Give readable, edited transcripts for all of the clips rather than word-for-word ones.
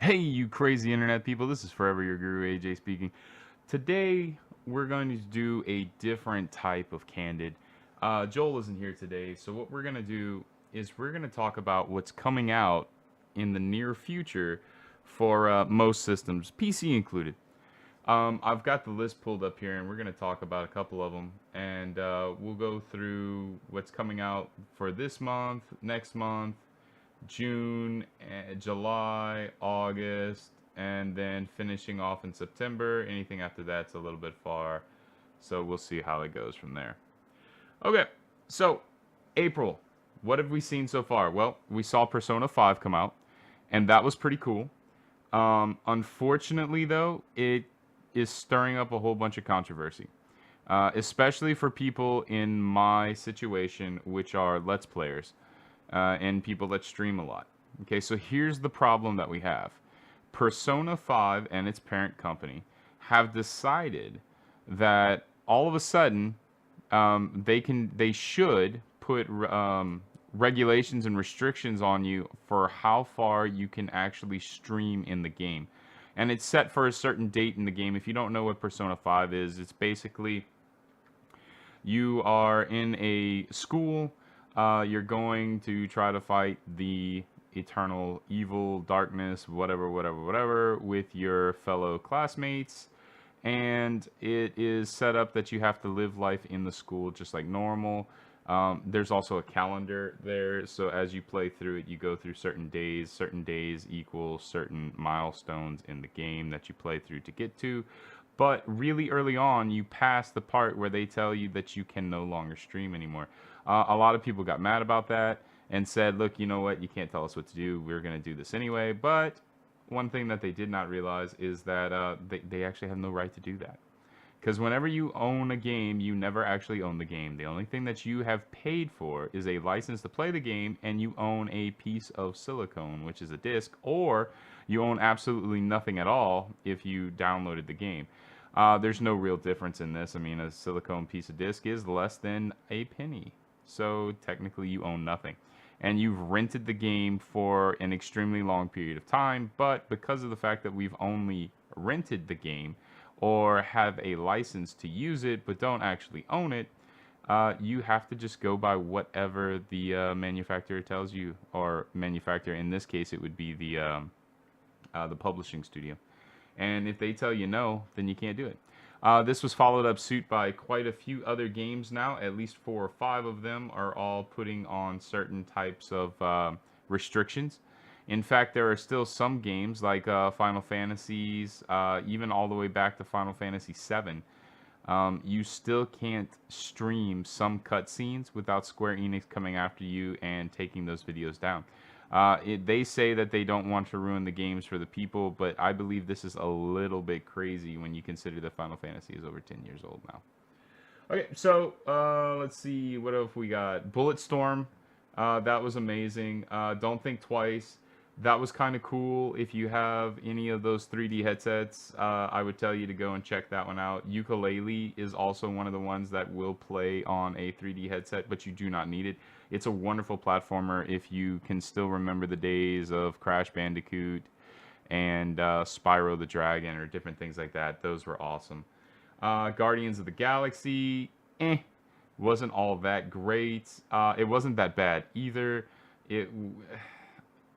Hey, you crazy internet people, this is Forever Your Guru AJ speaking. Today, we're going to do a different type of Candid. Joel isn't here today, so what we're going to do is we're going to talk about what's coming out in the near future for most systems, PC included. I've got the list pulled up here, and we're going to talk about a couple of them, and we'll go through what's coming out for this month, next month, June, July, August, and then finishing off in September. Anything after that's a little bit far, so we'll see how it goes from there. Okay, so April, what have we seen so far? Well, we saw Persona 5 come out, and that was pretty cool. Unfortunately, though, it is stirring up a whole bunch of controversy, especially for people in my situation, which are Let's Players and people that stream a lot. Okay, so here's the problem that we have. Persona 5 and its parent company have decided that all of a sudden they should put regulations and restrictions on you for how far you can actually stream in the game. And it's set for a certain date in the game. If you don't know what Persona 5 is, it's basically you are in a school. You're going to try to fight the eternal evil, darkness, whatever, whatever, whatever, with your fellow classmates. And it is set up that you have to live life in the school just like normal. There's also a calendar there, so as you play through it, you go through certain days. Certain days equal certain milestones in the game that you play through to get to. But really early on, you pass the part where they tell you that you can no longer stream anymore. A lot of people got mad about that and said, look, you know what, you can't tell us what to do. We're going to do this anyway. But one thing that they did not realize is that they actually have no right to do that. Because whenever you own a game, you never actually own the game. The only thing that you have paid for is a license to play the game, and you own a piece of silicone, which is a disc, or you own absolutely nothing at all if you downloaded the game. There's no real difference in this. I mean, a silicone piece of disc is less than a penny. So technically, you own nothing. And you've rented the game for an extremely long period of time, but because of the fact that we've only rented the game, or have a license to use it but don't actually own it, you have to just go by whatever the manufacturer tells you, or manufacturer in this case, it would be the publishing studio. And if they tell you no, then you can't do it. This was followed up suit by quite a few other games now. At least 4 or 5 of them are all putting on certain types of restrictions. In fact, there are still some games like Final Fantasies, even all the way back to Final Fantasy VII. You still can't stream some cutscenes without Square Enix coming after you and taking those videos down. They say that they don't want to ruin the games for the people, but I believe this is a little bit crazy when you consider that Final Fantasy is over 10 years old now. Okay, so let's see, what else we got? Bulletstorm, that was amazing. Don't Think Twice, that was kind of cool. If you have any of those 3D headsets, I would tell you to go and check that one out. Ukulele is also one of the ones that will play on a 3D headset, but you do not need it. It's a wonderful platformer if you can still remember the days of Crash Bandicoot and Spyro the Dragon or different things like that. Those were awesome. Guardians of the Galaxy, wasn't all that great. It wasn't that bad either. It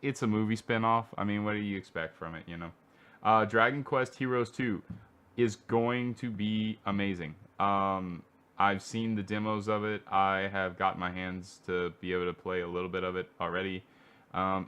it's a movie spinoff. I mean, what do you expect from it, you know? Dragon Quest Heroes 2 is going to be amazing. I've seen the demos of it. I have got my hands to be able to play a little bit of it already.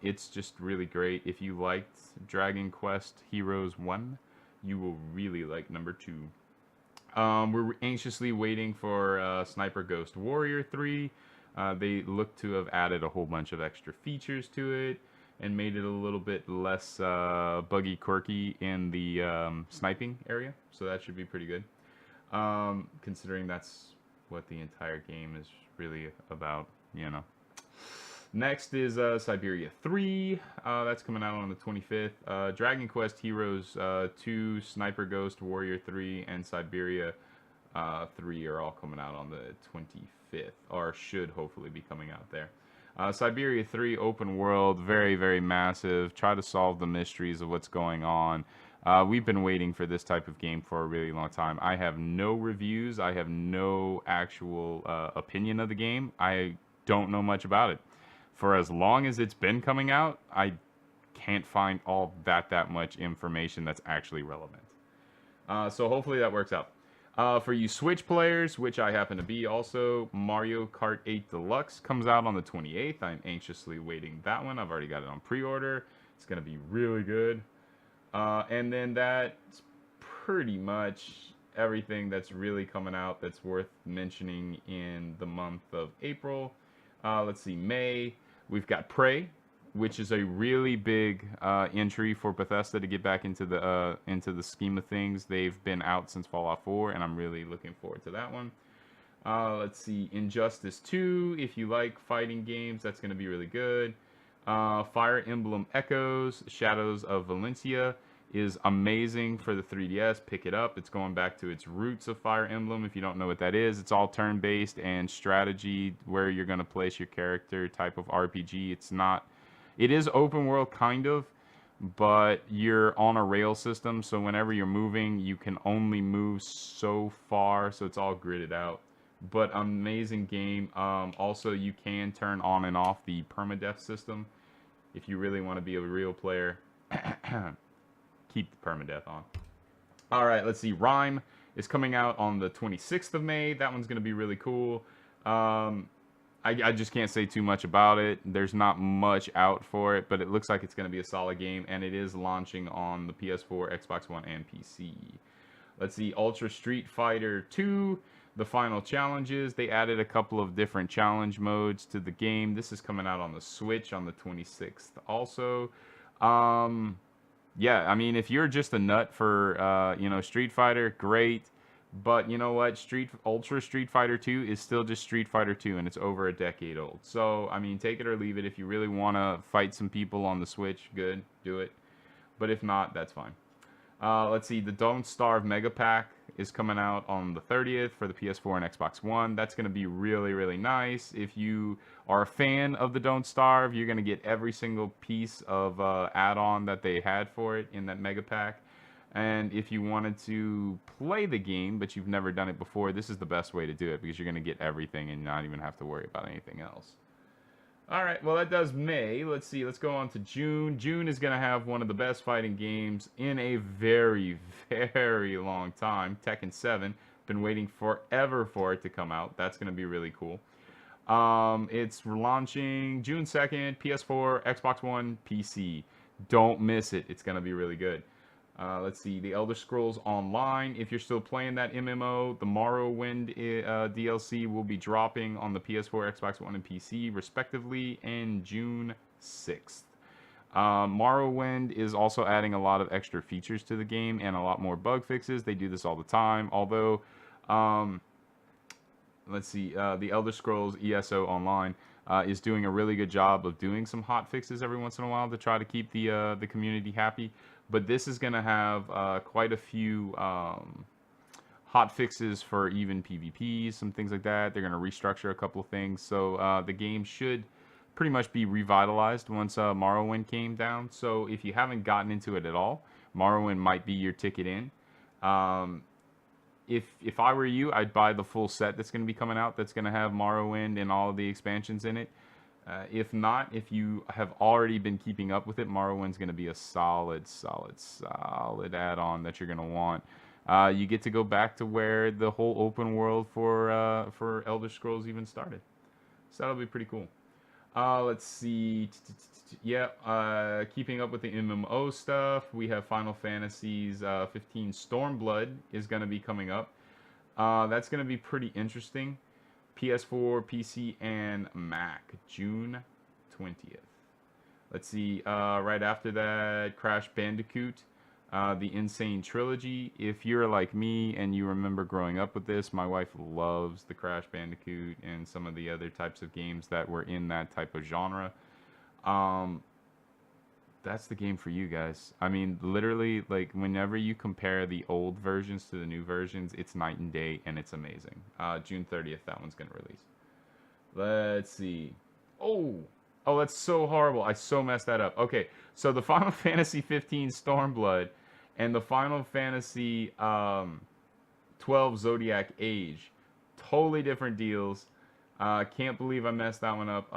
It's just really great. If you liked Dragon Quest Heroes 1, you will really like number 2. We're anxiously waiting for Sniper Ghost Warrior 3. They look to have added a whole bunch of extra features to it and made it a little bit less buggy quirky in the sniping area. So that should be pretty good. Considering that's what the entire game is really about, you know. Next is Siberia 3. That's coming out on the 25th. Dragon Quest Heroes 2, Sniper Ghost Warrior 3, and Siberia 3 are all coming out on the 25th, or should hopefully be coming out there. Siberia 3 open world, very, very massive. Try to solve the mysteries of what's going on. We've been waiting for this type of game for a really long time. I have no reviews. I have no actual opinion of the game. I don't know much about it. For as long as it's been coming out, I can't find all that much information that's actually relevant. So hopefully that works out. For you Switch players, which I happen to be also, Mario Kart 8 Deluxe comes out on the 28th. I'm anxiously waiting that one. I've already got it on pre-order. It's going to be really good. And then that's pretty much everything that's really coming out that's worth mentioning in the month of April. Let's see, May. We've got Prey, which is a really big entry for Bethesda to get back into the scheme of things. They've been out since Fallout 4, and I'm really looking forward to that one. Let's see, Injustice 2. If you like fighting games, that's going to be really good. Fire Emblem Echoes, Shadows of Valencia is amazing for the 3DS. Pick it up. It's going back to its roots of Fire Emblem. If you don't know what that is, it's all turn-based and strategy where you're going to place your character type of RPG. It's not... It is open world, kind of, but you're on a rail system, so whenever you're moving, you can only move so far, so it's all gridded out. But amazing game. Also, you can turn on and off the permadeath system if you really want to be a real player. Keep the permadeath on. All right, let's see. Rhyme is coming out on the 26th of May. That one's going to be really cool. I just can't say too much about it. There's not much out for it, but it looks like it's going to be a solid game, and it is launching on the PS4, Xbox One, and PC. Let's see, Ultra Street Fighter 2, the final challenges. They added a couple of different challenge modes to the game. This is coming out on the Switch on the 26th also. Yeah, I mean, if you're just a nut for, Street Fighter, great. But you know what? Ultra Street Fighter 2 is still just Street Fighter 2, and it's over a decade old. So, I mean, take it or leave it. If you really want to fight some people on the Switch, good, do it. But if not, that's fine. Let's see, the Don't Starve Mega Pack is coming out on the 30th for the PS4 and Xbox One. That's going to be really, really nice. If you are a fan of the Don't Starve, you're going to get every single piece of add-on that they had for it in that Mega Pack. And if you wanted to play the game, but you've never done it before, this is the best way to do it because you're going to get everything and not even have to worry about anything else. All right, well, that does May. Let's see, let's go on to June. June is going to have one of the best fighting games in a very, very long time. Tekken 7. Been waiting forever for it to come out. That's going to be really cool. It's launching June 2nd, PS4, Xbox One, PC. Don't miss it. It's going to be really good. Let's see, The Elder Scrolls Online. If you're still playing that MMO, the Morrowind DLC will be dropping on the PS4, Xbox One, and PC, respectively, in June 6th. Morrowind is also adding a lot of extra features to the game and a lot more bug fixes. They do this all the time, although, let's see, The Elder Scrolls ESO Online is doing a really good job of doing some hot fixes every once in a while to try to keep the community happy. But this is going to have quite a few hot fixes for even PvPs, some things like that. They're going to restructure a couple of things. So the game should pretty much be revitalized once Morrowind came down. So if you haven't gotten into it at all, Morrowind might be your ticket in. If I were you, I'd buy the full set that's going to be coming out. That's going to have Morrowind and all of the expansions in it. If not, if you have already been keeping up with it, Morrowind's going to be a solid add-on that you're going to want. You get to go back to where the whole open world for Elder Scrolls even started. So that'll be pretty cool. Let's see. Yeah, keeping up with the MMO stuff, we have Final Fantasy's 15 Stormblood is going to be coming up. That's going to be pretty interesting. PS4, PC, and Mac, June 20th. Let's see, right after that, Crash Bandicoot, the Insane Trilogy. If you're like me and you remember growing up with this, my wife loves the Crash Bandicoot and some of the other types of games that were in that type of genre. That's the game for you guys. I mean, literally, like, whenever you compare the old versions to the new versions, it's night and day, and it's amazing. June 30th, that one's going to release. Let's see. Oh, that's so horrible. I so messed that up. Okay, so the Final Fantasy 15 Stormblood and the Final Fantasy 12 Zodiac Age, totally different deals. Can't believe I messed that one up.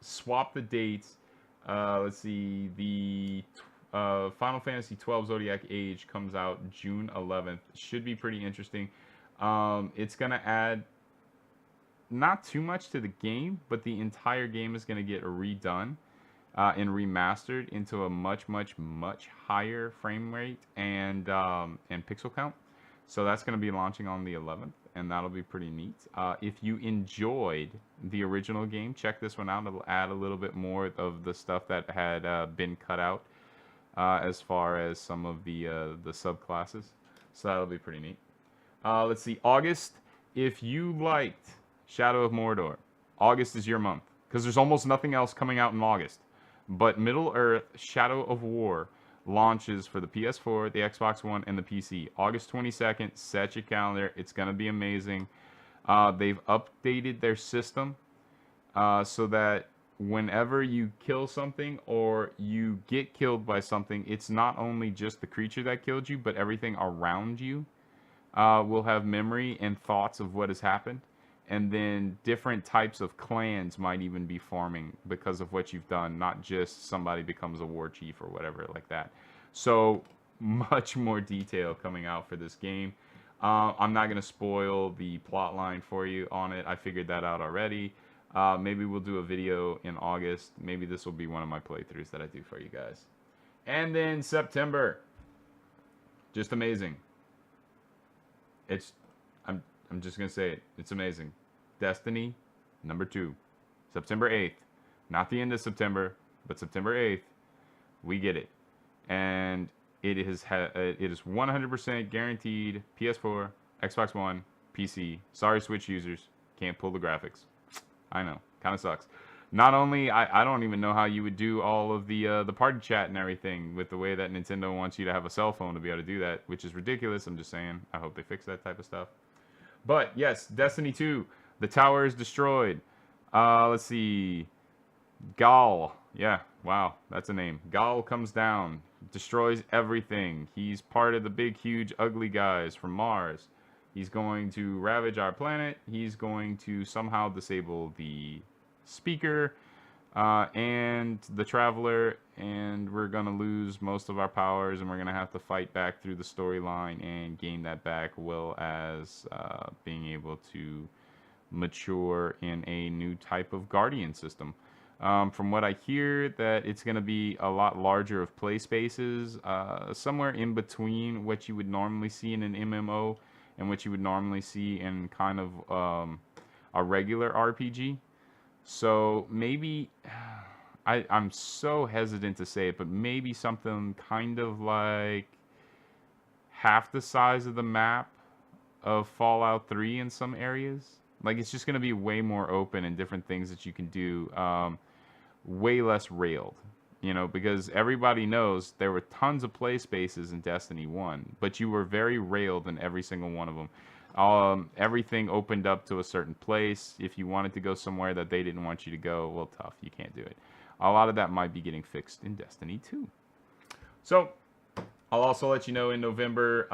Swap the dates. Let's see. The Final Fantasy 12 Zodiac Age comes out June 11th. Should be pretty interesting. It's gonna add not too much to the game, but the entire game is going to get redone and remastered into a much, much, much higher frame rate and pixel count. So that's going to be launching on the 11th, and that'll be pretty neat. If you enjoyed the original game, check this one out. It'll add a little bit more of the stuff that had been cut out as far as some of the subclasses. So that'll be pretty neat. Let's see, August. If you liked Shadow of Mordor, August is your month, because there's almost nothing else coming out in August. But Middle-earth Shadow of War launches for the PS4, the Xbox One, and the PC. August 22nd, set your calendar. It's going to be amazing. They've updated their system so that whenever you kill something or you get killed by something, it's not only just the creature that killed you, but everything around you will have memory and thoughts of what has happened. And then different types of clans might even be forming because of what you've done, not just somebody becomes a war chief or whatever like that. So much more detail coming out for this game. I'm not going to spoil the plot line for you on it. I figured that out already. Maybe we'll do a video in August. Maybe this will be one of my playthroughs that I do for you guys. And then September. Just amazing. I'm just going to say it. It's amazing. Destiny number 2. September 8th. Not the end of September, but September 8th. We get it. And it is 100% guaranteed PS4, Xbox One, PC. Sorry, Switch users. Can't pull the graphics. I know. Kind of sucks. Not only, I don't even know how you would do all of the party chat and everything with the way that Nintendo wants you to have a cell phone to be able to do that, which is ridiculous. I'm just saying. I hope they fix that type of stuff. But yes, Destiny 2, the tower is destroyed. Let's see. Gal. Yeah, wow, that's a name. Gal comes down, destroys everything. He's part of the big, huge, ugly guys from Mars. He's going to ravage our planet. He's going to somehow disable the speaker and the traveler, and we're going to lose most of our powers, and we're going to have to fight back through the storyline and gain that back, well as being able to mature in a new type of guardian system. From what I hear, that it's going to be a lot larger of play spaces, somewhere in between what you would normally see in an MMO and what you would normally see in kind of a regular RPG. So maybe, I'm so hesitant to say it, but maybe something kind of like half the size of the map of Fallout 3 in some areas. Like, it's just going to be way more open and different things that you can do, way less railed, you know, because everybody knows there were tons of play spaces in Destiny 1, but you were very railed in every single one of them. Everything opened up to a certain place. If you wanted to go somewhere that they didn't want you to go, well, tough, you can't do it. A lot of that might be getting fixed in Destiny 2. So, I'll also let you know in November,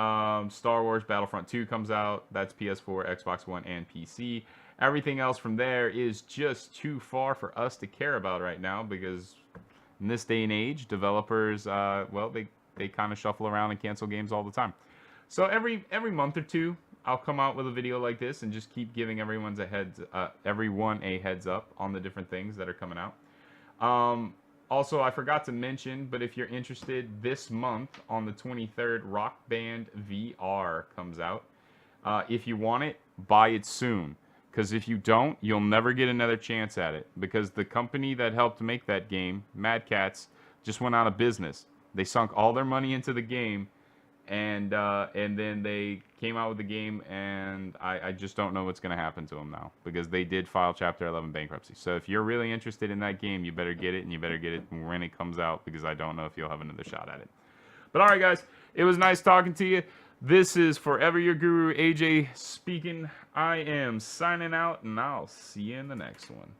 Star Wars Battlefront 2 comes out. That's PS4, Xbox One, and PC. Everything else from there is just too far for us to care about right now, because in this day and age, developers, well, they kind of shuffle around and cancel games all the time. So every month or two, I'll come out with a video like this and just keep giving everyone a heads up on the different things that are coming out. Also, I forgot to mention, but if you're interested, this month on the 23rd, Rock Band VR comes out. If you want it, buy it soon. Because if you don't, you'll never get another chance at it. Because the company that helped make that game, Mad Catz, just went out of business. They sunk all their money into the game, and then they came out with the game, and I just don't know what's going to happen to them now, because they did file Chapter 11 bankruptcy. So if you're really interested in that game, you better get it, and you better get it when it comes out, because I don't know if you'll have another shot at it. But all right, guys, it was nice talking to you. This is Forever Your Guru, AJ speaking. I am signing out, and I'll see you in the next one.